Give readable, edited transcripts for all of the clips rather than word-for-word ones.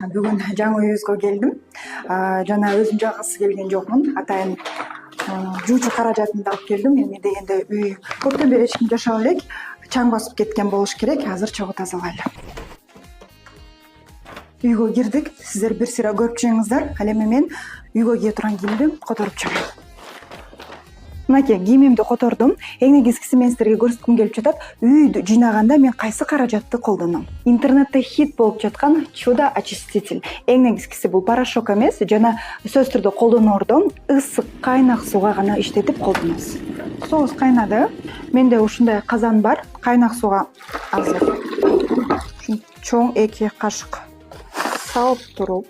Бүгүн жаңы үйүбүзгө келдим. Жана өзүм жалгыз келген жокмун. Атайын жуучу каражатымды алып келдим. Эми дегенде үй көптөн бери эч ким жашап элек. Чаң басып кеткен болуш керек. Азыр чогуу тазалайлы. Үйгө кирдик. Сиздер бир сыйра көрүп чыгыңыздар. Ал эми мен үйгө кие турган кийимди которуп чыгайын. Мынакей, кийимимди котордум. Эң негизгиси мен сиздерге көрсөткүм келип жатат. Үйдү жыйнаганда мен кайсы каражатты колдоном? Интернетте хит болуп жаткан чудо очиститель. Эң негизгиси бул порошок эмес, жана сөзсүз түрдө колдоноордо ысык кайнак сууга гана иштетип колдоносуз. Суубуз кайнады. Менде ушундай казан бар. Кайнак сууга азыр чоң 2 кашык салып туруп,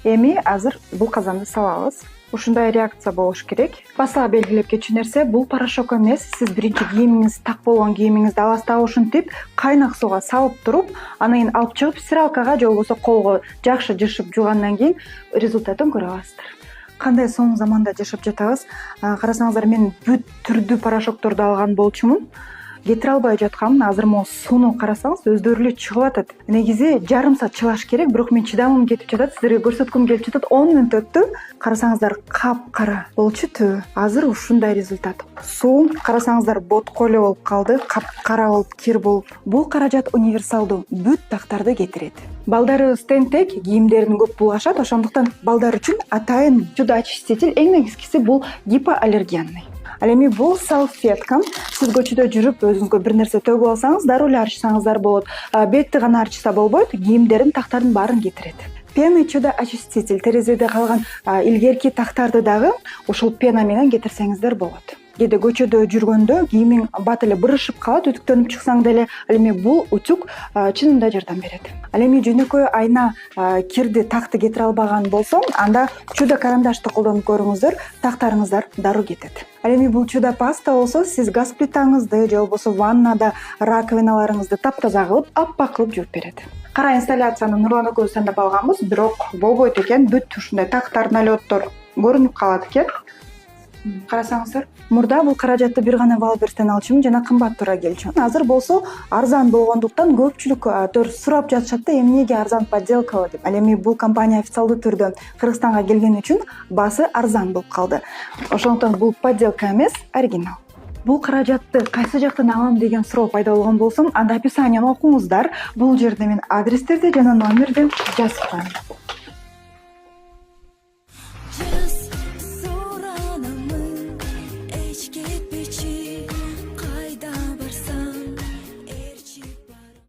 эми азыр бул казанды салабыз. Ушундай реакция болуш керек. Басаа белгилеп кетчү нерсе, бул порошок эмес. Сиз биринчи кийимиңиз, так болгон кийимиңизди аласыз да ушинтип кайнак сууга салып туруп, анан кийин алып чыгып стиралкага же болбосо колго жакшы жышып жуугандан кийин результатын көрө аласыздар. Кандай сонун заманда жашап жатабыз. Карасаңыздар, мен бүт түрдүү порошокторду алган болчумун. Кетире албай жаткам. Азыр могу сууну карасаңыз өздөрү эле чыгып атат. Негизи жарым саат чылаш керек, бирок мен чыдамым кетип жатат. Сиздерге көрсөткүм келип жатат. 10 мүнөт өттү. Карасаңыздар, капкара болчу түбү. Азыр ушундай результат. Суу карасаңыздар ботко эле болуп калды, капкара болуп, кир болуп. Бул каражат универсалдуу, бүт тактарды кетирет. Балдарыбыз тентек, кийимдерин көп булгашат, ошондуктан балдар үчүн атайын чудо очиститель. Эң негизгиси бул гипоаллергенный. Ал эми бул салфетка. Сиз көчөдө жүрүп өзүңүзгө бир нерсе төгүп алсаңыз, дароо эле арчсаңыздар болот. Бетти гана арчса болбойт, кийимдерин, тактардын баарын кетирет. Пена чудо очиститель. Терезеде калган илгерки тактарды дагы ушул пена менен кетирсеңиздер болот. Кээде көчөдө жүргөндө кийимиң бат эле бырышып калат, үтүктөнүп чыксаң деле, ал эми бул утюг чынында жардам берет. Ал эми жөнөкөй айна кирди, такты кетире албаган болсо, анда чудо карандашты колдонуп көрүңүздөр, тактарыңыздар дароо кетет. Ал эми бул чудо паста болсо, сиз газ плитаңызды же болбосо ваннада раковиналарыңызды таптаза кылып, аппак кылып жууп берет. Кара инсталляцияны Нурлан экөөбүз тандап алганбыз, бирок болбойт экен. Бүт ушундай тактар, налеттор көрүнүп калат экен. Карасаңыздар, мурда бул каражатты бир гана Валберстен алчумун, жана кымбат тура келчү. Азыр болсо арзан болгондуктан көпчүлүк сурап жатышат да, эмнеге арзан подделка деп. Ал эми бул компания официалдуу түрдө Кыргызстанга келген үчүн баасы арзан болуп калды. Ошондуктан бул подделка эмес, оригинал. Бул каражатты кайсы жактан алам деген суроо пайда болгон болсо, анда описанияны окуңуздар. Бул жерде мен адрестерди жана номерди жазып коем.